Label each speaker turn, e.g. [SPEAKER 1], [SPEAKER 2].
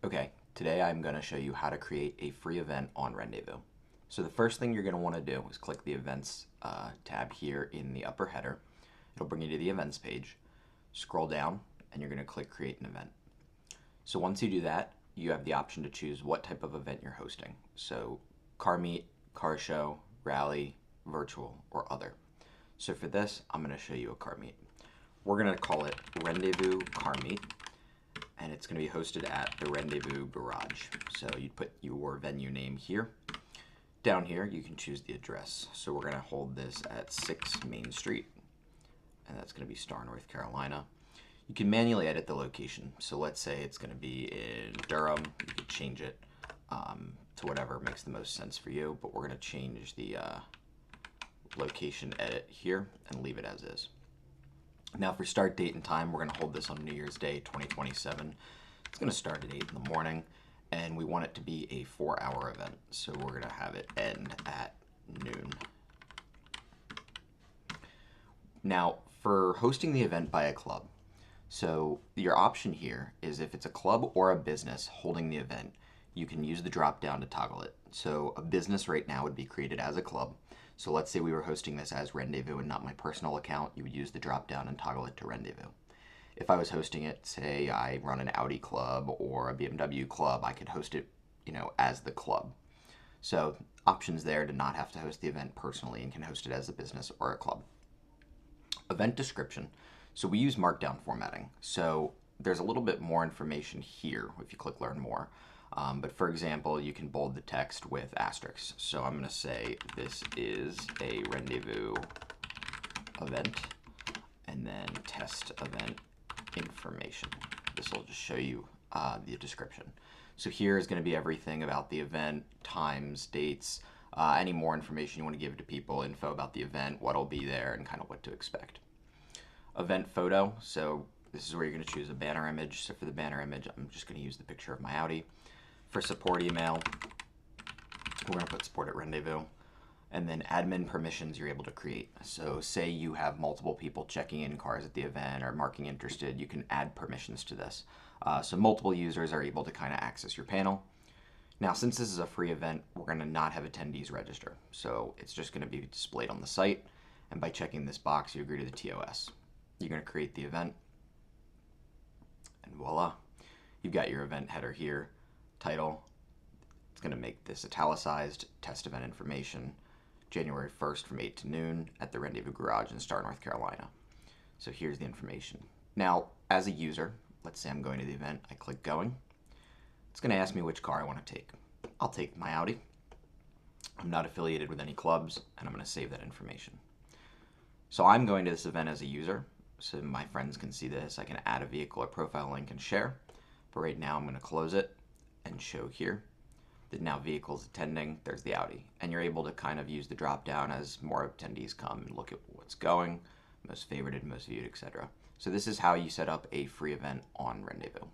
[SPEAKER 1] Okay, today I'm going to show you how to create a free event on Renndvous. So the first thing you're going to want to do is click the Events tab here in the upper header. It'll bring you to the Events page. Scroll down and you're going to click Create an Event. So once you do that, you have the option to choose what type of event you're hosting. So car meet, car show, rally, virtual, or other. So for this, I'm going to show you a car meet. We're going to call it Renndvous Car Meet, and it's going to be hosted at the Renndvous Garage. So you'd put your venue name here. Down here, you can choose the address. So we're going to hold this at 6 Main Street, and that's going to be Star, North Carolina. You can manually edit the location. So let's say it's going to be in Durham. You could change it to whatever makes the most sense for you, but we're going to change the location edit here and leave it as is. Now for start date and time, we're going to hold this on New Year's Day 2027. It's going to start at 8 in the morning, and we want it to be a 4-hour event. So we're going to have it end at noon. Now for hosting the event by a club, so your option here is if it's a club or a business holding the event, you can use the drop down to toggle it. So a business right now would be created as a club. So let's say we were hosting this as Renndvous and not my personal account, you would use the drop down and toggle it to Renndvous. If I was hosting it, say I run an Audi club or a BMW club, I could host it, as the club. So options there to not have to host the event personally and can host it as a business or a club. Event description. So we use Markdown formatting. So there's a little bit more information here if you click Learn More. But for example, you can bold the text with asterisks. So I'm going to say this is a Renndvous event and then test event information. This will just show you the description. So here is going to be everything about the event, times, dates, any more information you want to give to people, info about the event, what'll be there, and kind of what to expect. Event photo. So this is where you're going to choose a banner image. So for the banner image, I'm just going to use the picture of my Audi. For support email, we're going to put support at Renndvous. And then admin permissions you're able to create. So say you have multiple people checking in cars at the event or marking interested, you can add permissions to this. So multiple users are able to kind of access your panel. Now, since this is a free event, we're going to not have attendees register. So it's just going to be displayed on the site. And by checking this box, you agree to the TOS. You're going to create the event. And voila, you've got your event header here. Title, it's going to make this italicized, test event information, January 1st from 8 to noon at the Renndvous Garage in Star, North Carolina. So here's the information. Now, as a user, let's say I'm going to the event, I click going. It's going to ask me which car I want to take. I'll take my Audi. I'm not affiliated with any clubs, and I'm going to save that information. So I'm going to this event as a user, so my friends can see this. I can add a vehicle or profile link and share, but right now I'm going to close it and show here that now vehicles attending, there's the Audi. And you're able to kind of use the drop down as more attendees come and look at what's going, most favorited, most viewed, etc. So this is how you set up a free event on Renndvous.